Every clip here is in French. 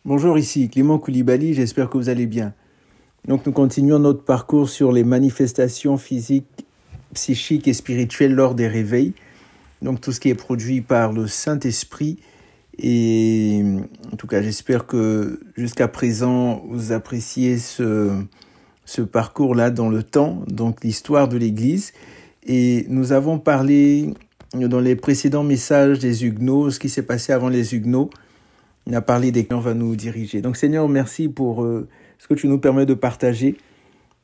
Bonjour, ici Clément Koulibaly, j'espère que vous allez bien. Donc nous continuons notre parcours sur les manifestations physiques, psychiques et spirituelles lors des réveils. Donc tout ce qui est produit par le Saint-Esprit. Et en tout cas, j'espère que jusqu'à présent, vous appréciez ce parcours-là dans le temps, donc l'histoire de l'Église. Et nous avons parlé dans les précédents messages des Huguenots, ce qui s'est passé avant les Huguenots. On a parlé des on va nous diriger. Donc Seigneur, merci pour ce que tu nous permets de partager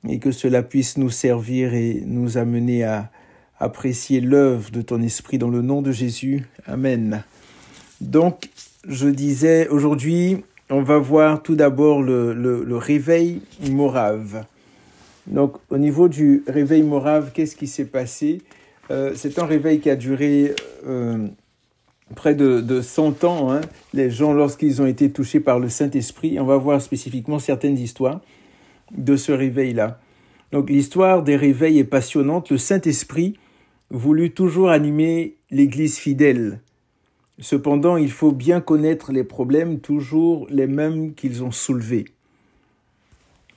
et que cela puisse nous servir et nous amener à apprécier l'œuvre de ton esprit dans le nom de Jésus. Amen. Donc, je disais, aujourd'hui, on va voir tout d'abord le réveil morave. Donc, au niveau du réveil morave, qu'est-ce qui s'est passé ? C'est un réveil qui a duré près de 100 ans, hein, les gens, lorsqu'ils ont été touchés par le Saint-Esprit. On va voir spécifiquement certaines histoires de ce réveil-là. Donc, l'histoire des réveils est passionnante. Le Saint-Esprit voulut toujours animer l'Église fidèle. Cependant, il faut bien connaître les problèmes, toujours les mêmes qu'ils ont soulevés.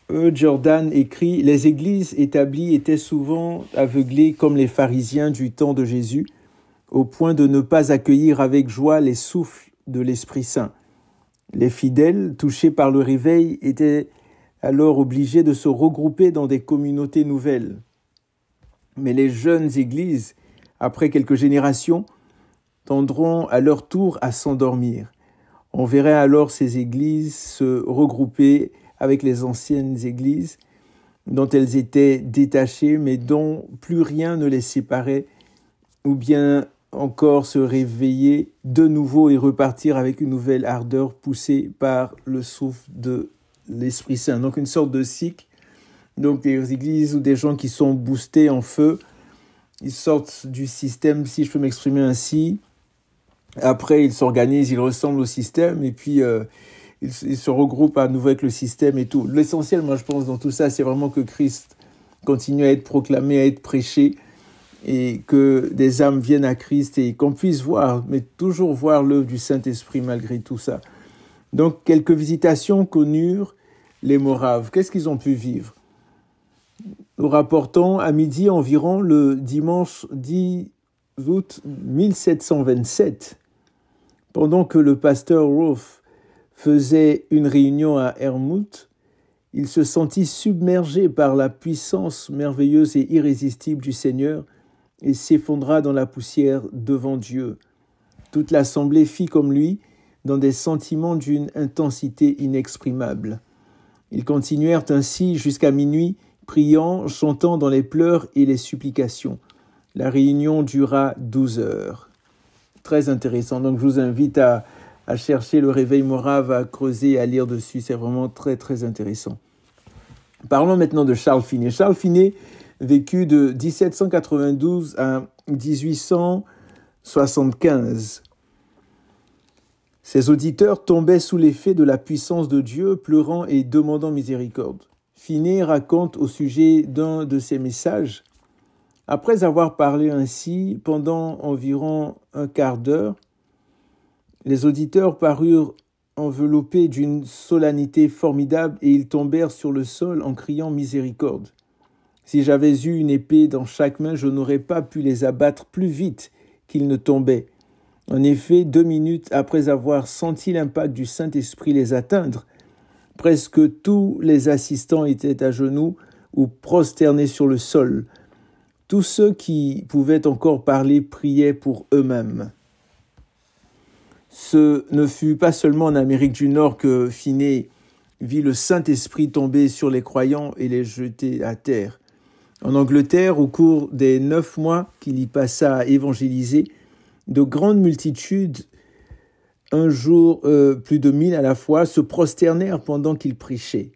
Jordan écrit « Les églises établies étaient souvent aveuglées comme les pharisiens du temps de Jésus, au point de ne pas accueillir avec joie les souffles de l'Esprit Saint. Les fidèles, touchés par le réveil, étaient alors obligés de se regrouper dans des communautés nouvelles. Mais les jeunes églises, après quelques générations, tendront à leur tour à s'endormir. On verrait alors ces églises se regrouper avec les anciennes églises dont elles étaient détachées, mais dont plus rien ne les séparait, ou bien encore se réveiller de nouveau et repartir avec une nouvelle ardeur poussée par le souffle de l'Esprit Saint. Donc une sorte de cycle. Donc des églises ou des gens qui sont boostés en feu, ils sortent du système, si je peux m'exprimer ainsi. Après, ils s'organisent, ils ressemblent au système et puis ils se regroupent à nouveau avec le système et tout. L'essentiel, moi je pense, dans tout ça, c'est vraiment que Christ continue à être proclamé, à être prêché, et que des âmes viennent à Christ et qu'on puisse voir, mais toujours voir l'œuvre du Saint-Esprit malgré tout ça. Donc, quelques visitations connurent les Moraves. Qu'est-ce qu'ils ont pu vivre ? Nous rapportons à midi environ le dimanche 10 août 1727, pendant que le pasteur Rolfe faisait une réunion à Hermouth, il se sentit submergé par la puissance merveilleuse et irrésistible du Seigneur et s'effondra dans la poussière devant Dieu. Toute l'assemblée fit comme lui, dans des sentiments d'une intensité inexprimable. Ils continuèrent ainsi jusqu'à minuit, priant, chantant dans les pleurs et les supplications. La réunion dura 12 heures. Très intéressant. Donc je vous invite à chercher le réveil morave, à creuser et à lire dessus. C'est vraiment très, très intéressant. Parlons maintenant de Charles Finet. Charles Finet vécut de 1792 à 1875. Ses auditeurs tombaient sous l'effet de la puissance de Dieu, pleurant et demandant miséricorde. Finet raconte au sujet d'un de ses messages: « Après avoir parlé ainsi pendant environ un quart d'heure, les auditeurs parurent enveloppés d'une solennité formidable et ils tombèrent sur le sol en criant miséricorde. Si j'avais eu une épée dans chaque main, je n'aurais pas pu les abattre plus vite qu'ils ne tombaient. En effet, 2 minutes après avoir senti l'impact du Saint-Esprit les atteindre, presque tous les assistants étaient à genoux ou prosternés sur le sol. Tous ceux qui pouvaient encore parler priaient pour eux-mêmes. » Ce ne fut pas seulement en Amérique du Nord que Finet vit le Saint-Esprit tomber sur les croyants et les jeter à terre. En Angleterre, au cours des 9 mois qu'il y passa à évangéliser, de grandes multitudes, un jour plus de 1000 à la fois, se prosternèrent pendant qu'il prêchait.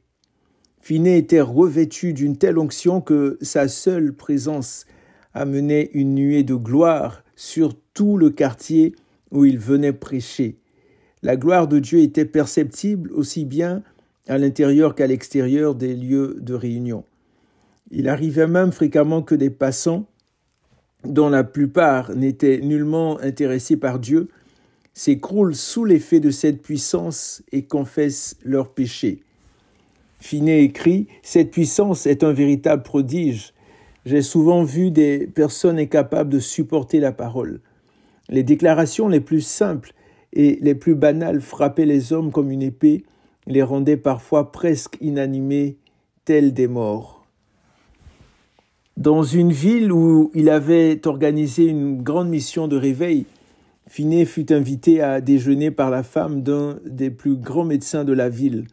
Finet était revêtu d'une telle onction que sa seule présence amenait une nuée de gloire sur tout le quartier où il venait prêcher. La gloire de Dieu était perceptible aussi bien à l'intérieur qu'à l'extérieur des lieux de réunion. Il arrivait même fréquemment que des passants, dont la plupart n'étaient nullement intéressés par Dieu, s'écroulent sous l'effet de cette puissance et confessent leurs péchés. Finney écrit « Cette puissance est un véritable prodige. J'ai souvent vu des personnes incapables de supporter la parole. Les déclarations les plus simples et les plus banales frappaient les hommes comme une épée, les rendaient parfois presque inanimés, tels des morts. » Dans une ville où il avait organisé une grande mission de réveil, Finney fut invité à déjeuner par la femme d'un des plus grands médecins de la ville.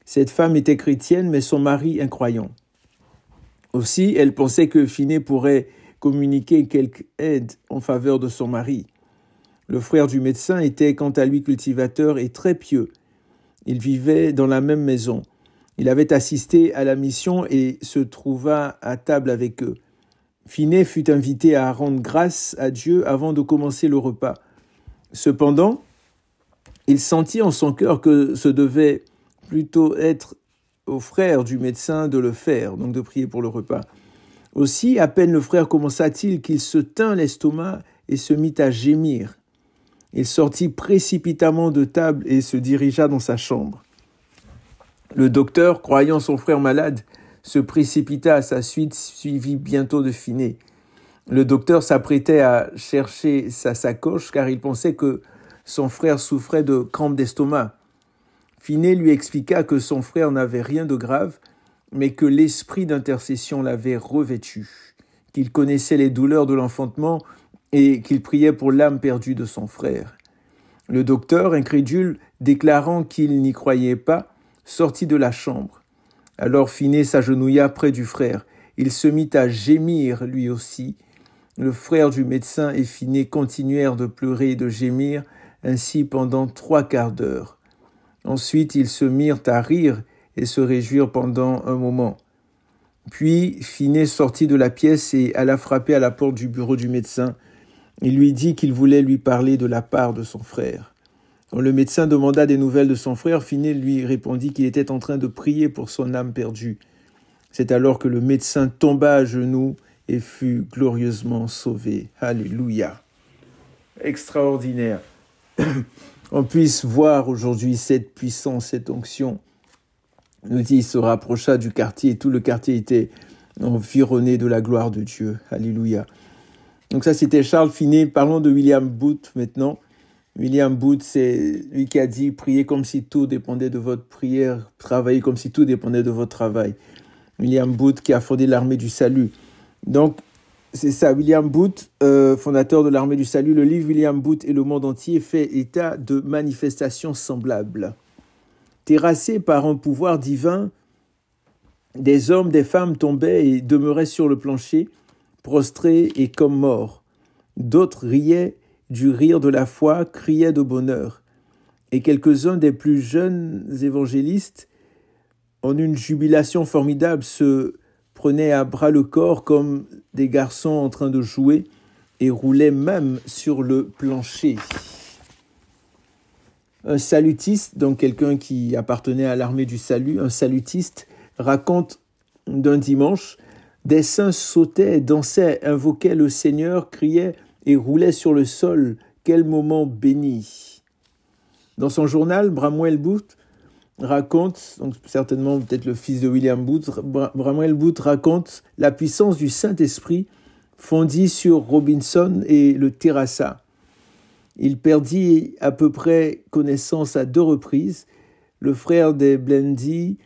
Cette femme était chrétienne, mais son mari incroyant. Aussi, elle pensait que Finney pourrait communiquer quelque aide en faveur de son mari. Le frère du médecin était quant à lui cultivateur et très pieux. Ils vivaient dans la même maison. Il avait assisté à la mission et se trouva à table avec eux. Finney fut invité à rendre grâce à Dieu avant de commencer le repas. Cependant, il sentit en son cœur que ce devait plutôt être au frère du médecin de le faire, donc de prier pour le repas. Aussi, à peine le frère commença-t-il qu'il se tint l'estomac et se mit à gémir. Il sortit précipitamment de table et se dirigea dans sa chambre. Le docteur, croyant son frère malade, se précipita à sa suite, suivi bientôt de Finney. Le docteur s'apprêtait à chercher sa sacoche car il pensait que son frère souffrait de crampes d'estomac. Finney lui expliqua que son frère n'avait rien de grave, mais que l'esprit d'intercession l'avait revêtu, qu'il connaissait les douleurs de l'enfantement et qu'il priait pour l'âme perdue de son frère. Le docteur, incrédule, déclarant qu'il n'y croyait pas, sortit de la chambre. Alors Finney s'agenouilla près du frère. Il se mit à gémir lui aussi. Le frère du médecin et Finney continuèrent de pleurer et de gémir, ainsi pendant 3 quarts d'heure. Ensuite, ils se mirent à rire et se réjouir pendant un moment. Puis, Finney sortit de la pièce et alla frapper à la porte du bureau du médecin. Il lui dit qu'il voulait lui parler de la part de son frère. Quand le médecin demanda des nouvelles de son frère, Finney lui répondit qu'il était en train de prier pour son âme perdue. C'est alors que le médecin tomba à genoux et fut glorieusement sauvé. Alléluia. Extraordinaire. On puisse voir aujourd'hui cette puissance, cette onction. Il nous dit, il se rapprocha du quartier et tout le quartier était environné de la gloire de Dieu. Alléluia. Donc ça, c'était Charles Finney. Parlons de William Booth maintenant. William Booth, c'est lui qui a dit « Priez comme si tout dépendait de votre prière, travaillez comme si tout dépendait de votre travail ». William Booth qui a fondé l'armée du salut. Donc, c'est ça, William Booth, fondateur de l'armée du salut. Le livre William Booth et le monde entier fait état de manifestations semblables. Terrassés par un pouvoir divin, des hommes, des femmes tombaient et demeuraient sur le plancher, prostrés et comme morts. D'autres riaient du rire de la foi, criaient de bonheur. Et quelques-uns des plus jeunes évangélistes, en une jubilation formidable, se prenaient à bras le corps comme des garçons en train de jouer et roulaient même sur le plancher. Un salutiste, donc quelqu'un qui appartenait à l'armée du salut, un salutiste, raconte d'un dimanche, des saints sautaient, dansaient, invoquaient le Seigneur, criaient et roulaient sur le sol. Quel moment béni! Dans son journal, Bramwell Booth raconte, donc certainement peut-être le fils de William Booth, Bramwell Booth raconte la puissance du Saint-Esprit fondit sur Robinson et le terrassa. Il perdit à peu près connaissance à 2 reprises. Le frère des Blendy,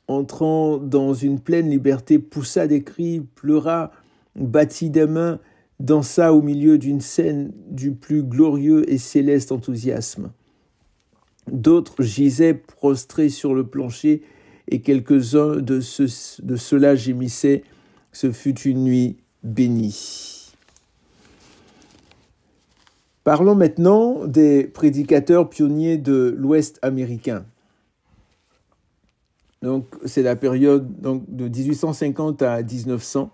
entrant dans une pleine liberté, poussa des cris, pleura, battit des mains, dansa au milieu d'une scène du plus glorieux et céleste enthousiasme. D'autres gisaient prostrés sur le plancher et quelques-uns de ceux-là gémissaient. Ce fut une nuit bénie. Parlons maintenant des prédicateurs pionniers de l'Ouest américain. Donc, c'est la période de 1850 à 1900.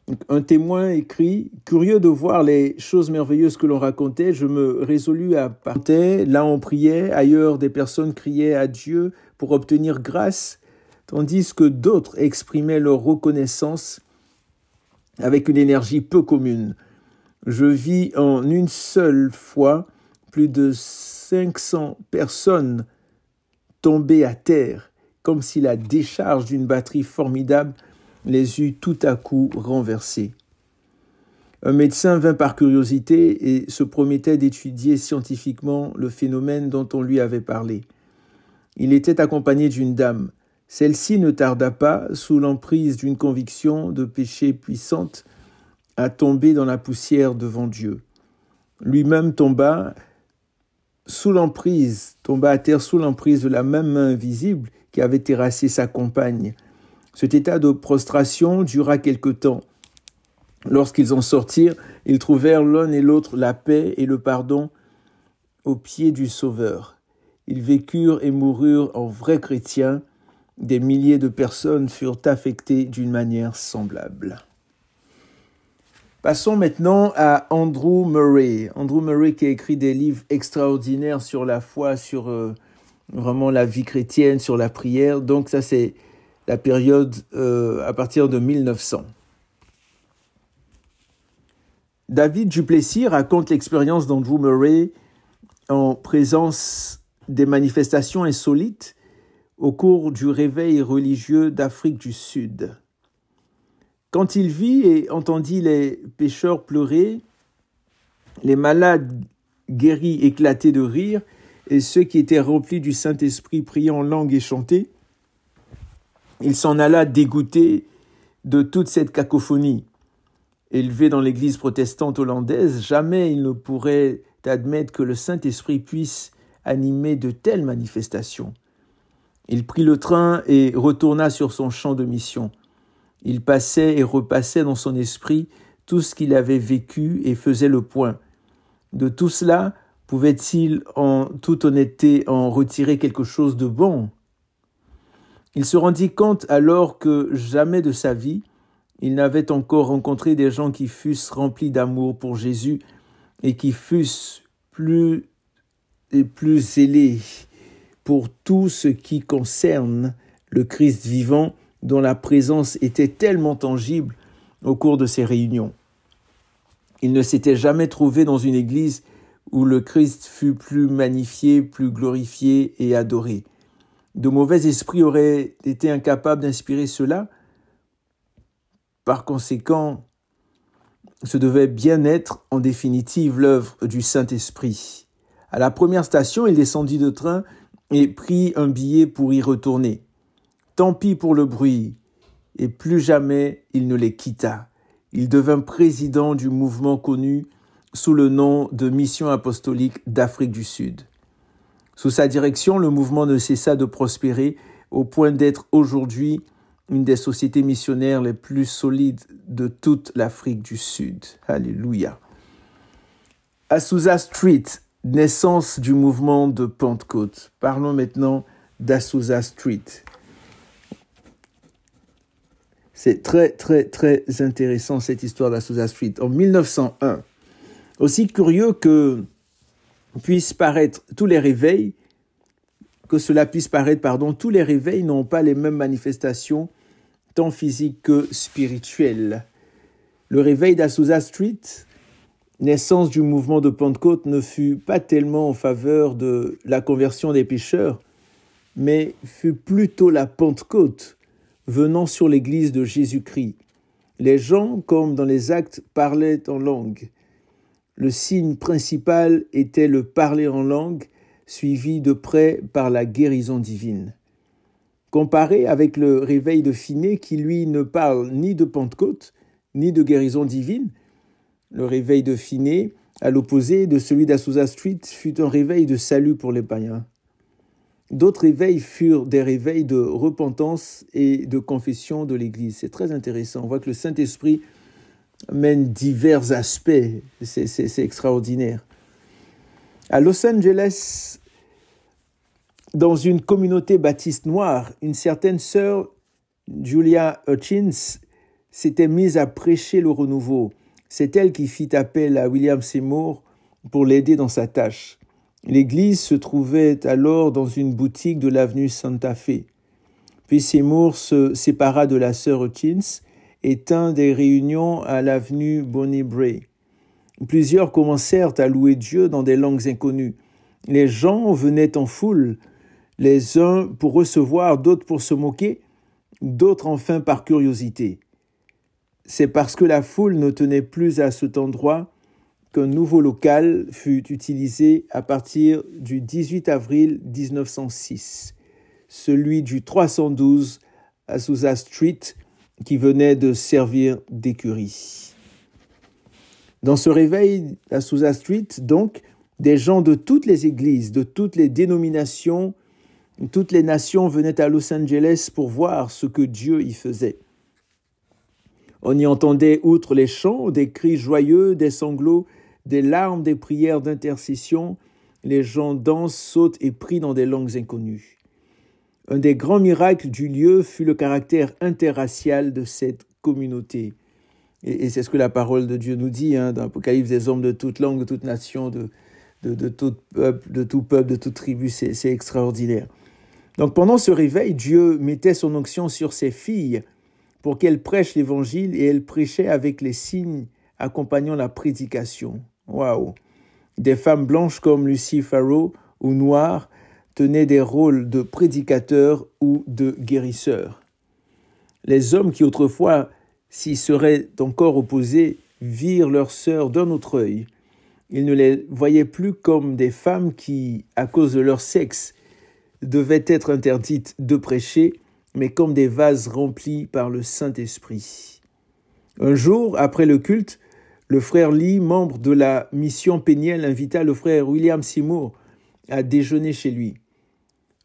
Donc, un témoin écrit « Curieux de voir les choses merveilleuses que l'on racontait, je me résolus à partir. Là, on priait, ailleurs, des personnes criaient à Dieu pour obtenir grâce, tandis que d'autres exprimaient leur reconnaissance avec une énergie peu commune. Je vis en une seule fois plus de 500 personnes tombées à terre, comme si la décharge d'une batterie formidable les eût tout à coup renversées. Un médecin vint par curiosité et se promettait d'étudier scientifiquement le phénomène dont on lui avait parlé. Il était accompagné d'une dame. Celle-ci ne tarda pas, sous l'emprise d'une conviction de péché puissante, à tomber dans la poussière devant Dieu. Lui-même tomba à terre sous l'emprise de la même main invisible qui avait terrassé sa compagne. Cet état de prostration dura quelque temps. Lorsqu'ils en sortirent, ils trouvèrent l'un et l'autre la paix et le pardon aux pieds du Sauveur. Ils vécurent et moururent en vrais chrétiens. Des milliers de personnes furent affectées d'une manière semblable. Passons maintenant à Andrew Murray. Andrew Murray qui a écrit des livres extraordinaires sur la foi, sur vraiment la vie chrétienne, sur la prière. Donc ça c'est la période à partir de 1900. David Duplessis raconte l'expérience d'Andrew Murray en présence des manifestations insolites au cours du réveil religieux d'Afrique du Sud. Quand il vit et entendit les pécheurs pleurer, les malades guéris éclater de rire et ceux qui étaient remplis du Saint-Esprit prier en langue et chanter, il s'en alla dégoûté de toute cette cacophonie. Élevé dans l'église protestante hollandaise, jamais il ne pourrait admettre que le Saint-Esprit puisse animer de telles manifestations. Il prit le train et retourna sur son champ de mission. Il passait et repassait dans son esprit tout ce qu'il avait vécu et faisait le point. De tout cela, pouvait-il en toute honnêteté en retirer quelque chose de bon ? Il se rendit compte alors que jamais de sa vie, il n'avait encore rencontré des gens qui fussent remplis d'amour pour Jésus et qui fussent plus zélés pour tout ce qui concerne le Christ vivant dont la présence était tellement tangible au cours de ces réunions. Il ne s'était jamais trouvé dans une église où le Christ fut plus magnifié, plus glorifié et adoré. De mauvais esprits auraient été incapables d'inspirer cela. Par conséquent, ce devait bien être en définitive l'œuvre du Saint-Esprit. À la première station, il descendit de train et prit un billet pour y retourner. Tant pis pour le bruit, et plus jamais il ne les quitta. Il devint président du mouvement connu sous le nom de Mission apostolique d'Afrique du Sud. Sous sa direction, le mouvement ne cessa de prospérer au point d'être aujourd'hui une des sociétés missionnaires les plus solides de toute l'Afrique du Sud. Alléluia. Azusa Street, naissance du mouvement de Pentecôte. Parlons maintenant d'Azusa Street. C'est très, très, très intéressant cette histoire d'Azusa Street. En 1901, aussi curieux que puissent paraître tous les réveils, tous les réveils n'ont pas les mêmes manifestations, tant physiques que spirituelles. Le réveil d'Azusa Street, naissance du mouvement de Pentecôte, ne fut pas tellement en faveur de la conversion des pécheurs, mais fut plutôt la Pentecôte venant sur l'église de Jésus-Christ. Les gens, comme dans les actes, parlaient en langue. Le signe principal était le parler en langue, suivi de près par la guérison divine. Comparé avec le réveil de Finney, qui lui ne parle ni de Pentecôte, ni de guérison divine, le réveil de Finney, à l'opposé de celui d'Azusa Street, fut un réveil de salut pour les païens. D'autres réveils furent des réveils de repentance et de confession de l'Église. C'est très intéressant. On voit que le Saint-Esprit mène divers aspects. C'est extraordinaire. À Los Angeles, dans une communauté baptiste noire, une certaine sœur, Julia Hutchins, s'était mise à prêcher le renouveau. C'est elle qui fit appel à William Seymour pour l'aider dans sa tâche. L'église se trouvait alors dans une boutique de l'avenue Santa Fe. Puis Seymour se sépara de la sœur Hutchins et tint des réunions à l'avenue Bonnie Bray. Plusieurs commencèrent à louer Dieu dans des langues inconnues. Les gens venaient en foule, les uns pour recevoir, d'autres pour se moquer, d'autres enfin par curiosité. C'est parce que la foule ne tenait plus à cet endroit qu'un nouveau local fut utilisé à partir du 18 avril 1906, celui du 312 Azusa Street, qui venait de servir d'écurie. Dans ce réveil à Azusa Street, donc, des gens de toutes les églises, de toutes les dénominations, toutes les nations venaient à Los Angeles pour voir ce que Dieu y faisait. On y entendait, outre les chants, des cris joyeux, des sanglots, des larmes, des prières d'intercession. Les gens dansent, sautent et prient dans des langues inconnues. Un des grands miracles du lieu fut le caractère interracial de cette communauté. Et c'est ce que la parole de Dieu nous dit, dans l'Apocalypse, des hommes de toute langue, de toute nation, de tout peuple, de toute tribu. C'est extraordinaire. Donc pendant ce réveil, Dieu mettait son onction sur ses filles pour qu'elles prêchent l'évangile, et elles prêchaient avec les signes accompagnant la prédication. Waouh! Des femmes blanches comme Lucy Farrow ou noires tenaient des rôles de prédicateurs ou de guérisseurs. Les hommes qui autrefois s'y seraient encore opposés virent leurs sœurs d'un autre œil. Ils ne les voyaient plus comme des femmes qui, à cause de leur sexe, devaient être interdites de prêcher, mais comme des vases remplis par le Saint-Esprit. Un jour, après le culte, le frère Lee, membre de la mission Péniel, invita le frère William Seymour à déjeuner chez lui.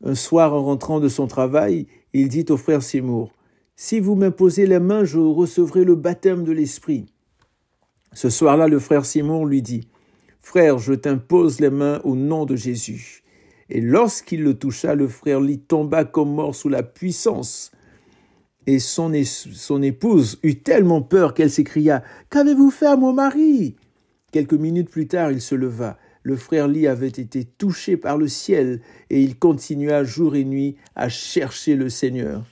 Un soir, en rentrant de son travail, il dit au frère Seymour, « Si vous m'imposez les mains, je recevrai le baptême de l'Esprit. » Ce soir-là, le frère Seymour lui dit, « Frère, je t'impose les mains au nom de Jésus. » Et lorsqu'il le toucha, le frère Lee tomba comme mort sous la puissance. Et son épouse eut tellement peur qu'elle s'écria « Qu'avez-vous fait à mon mari ?» Quelques minutes plus tard, il se leva. Le frère Lee avait été touché par le ciel et il continua jour et nuit à chercher le Seigneur.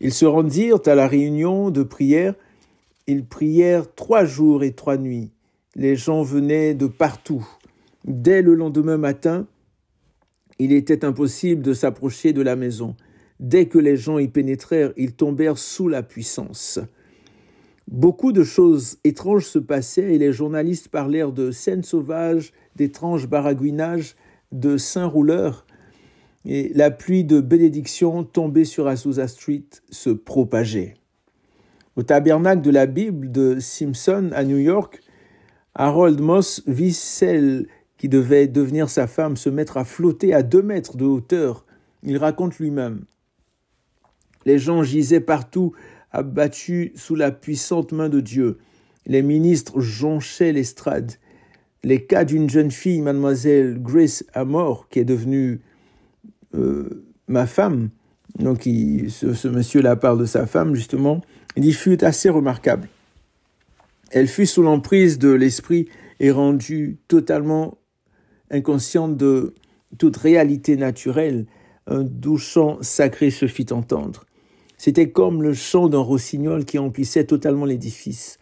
Ils se rendirent à la réunion de prière. Ils prièrent 3 jours et 3 nuits. Les gens venaient de partout. Dès le lendemain matin, il était impossible de s'approcher de la maison. Dès que les gens y pénétrèrent, ils tombèrent sous la puissance. Beaucoup de choses étranges se passaient et les journalistes parlèrent de scènes sauvages, d'étranges baragouinages, de saints rouleurs. Et la pluie de bénédictions tombée sur Azusa Street se propageait. Au tabernacle de la Bible de Simpson à New York, Harold Moss vit celle qui devait devenir sa femme se mettre à flotter à 2 mètres de hauteur. Il raconte lui-même. Les gens gisaient partout, abattus sous la puissante main de Dieu. Les ministres jonchaient l'estrade. Les cas d'une jeune fille, mademoiselle Grace Amor, qui est devenue ma femme, donc ce monsieur-là parle de sa femme justement, il fut assez remarquable. Elle fut sous l'emprise de l'esprit et rendue totalement inconsciente de toute réalité naturelle. Un doux chant sacré se fit entendre. C'était comme le chant d'un rossignol qui emplissait totalement l'édifice.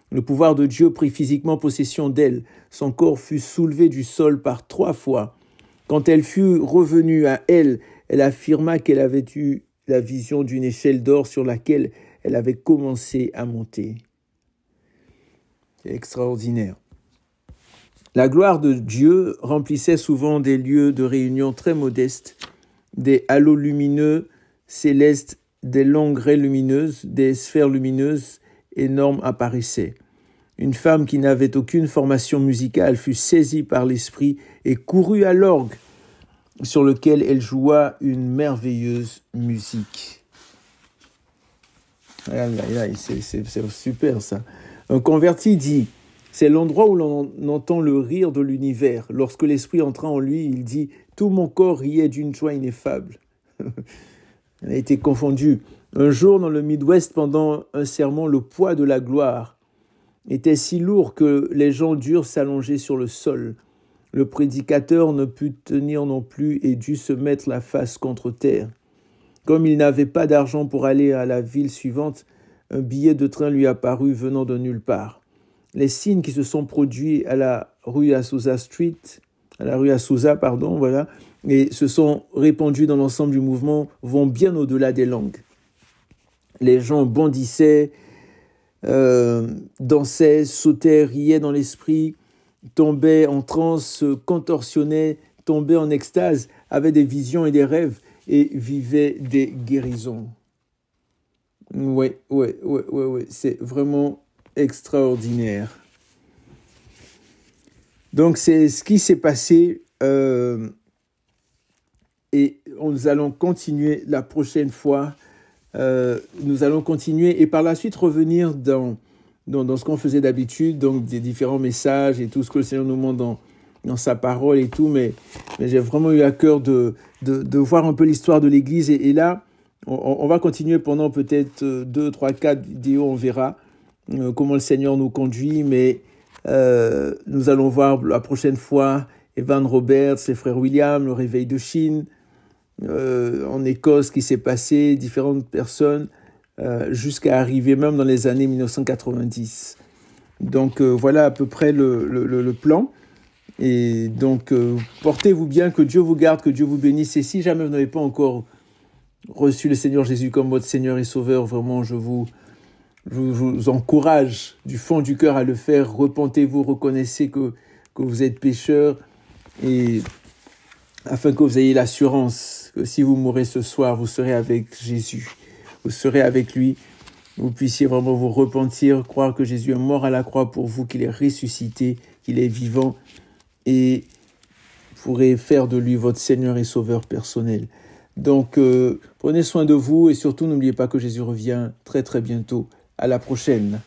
Le pouvoir de Dieu prit physiquement possession d'elle. Son corps fut soulevé du sol par 3 fois. Quand elle fut revenue à elle, elle affirma qu'elle avait eu la vision d'une échelle d'or sur laquelle elle avait commencé à monter. C'est extraordinaire. La gloire de Dieu remplissait souvent des lieux de réunion très modestes, des halos lumineux, célestes, des longues raies lumineuses, des sphères lumineuses énormes apparaissaient. Une femme qui n'avait aucune formation musicale fut saisie par l'esprit et courut à l'orgue sur lequel elle joua une merveilleuse musique. C'est super ça. Un converti dit, c'est l'endroit où l'on entend le rire de l'univers. Lorsque l'esprit entra en lui, il dit, tout mon corps riait d'une joie ineffable. Elle a été confondue. Un jour, dans le Midwest, pendant un sermon, le poids de la gloire était si lourd que les gens durent s'allonger sur le sol. Le prédicateur ne put tenir non plus et dut se mettre la face contre terre. Comme il n'avait pas d'argent pour aller à la ville suivante, un billet de train lui apparut venant de nulle part. les signes qui se sont produits à la rue Azusa Street, à la rue Azusa, pardon, voilà, et se sont répandus dans l'ensemble du mouvement, vont bien au-delà des langues. Les gens bondissaient, dansaient, sautaient, riaient dans l'esprit, tombaient en transe, contorsionnaient, tombaient en extase, avaient des visions et des rêves et vivaient des guérisons. Ouais, c'est vraiment extraordinaire. Donc c'est ce qui s'est passé et nous allons continuer la prochaine fois. Nous allons continuer et par la suite revenir dans ce qu'on faisait d'habitude, donc des différents messages et tout ce que le Seigneur nous montre dans sa parole et tout, mais j'ai vraiment eu à cœur de voir un peu l'histoire de l'Église et là, on va continuer pendant peut-être 2, 3, 4 vidéos, on verra comment le Seigneur nous conduit, mais nous allons voir la prochaine fois Evan Roberts, les frères William, le réveil de Chine, en Écosse qui s'est passé, différentes personnes, jusqu'à arriver même dans les années 1990. Donc voilà à peu près le plan. Et donc portez-vous bien, que Dieu vous garde, que Dieu vous bénisse. Et si jamais vous n'avez pas encore reçu le Seigneur Jésus comme votre Seigneur et Sauveur, vraiment je vous encourage du fond du cœur à le faire. Repentez-vous, reconnaissez que vous êtes pécheur et afin que vous ayez l'assurance que si vous mourrez ce soir, vous serez avec Jésus, vous serez avec lui, vous puissiez vraiment vous repentir, croire que Jésus est mort à la croix pour vous, qu'il est ressuscité, qu'il est vivant et pourrez faire de lui votre Seigneur et Sauveur personnel. Donc, prenez soin de vous et surtout n'oubliez pas que Jésus revient très très bientôt. À la prochaine.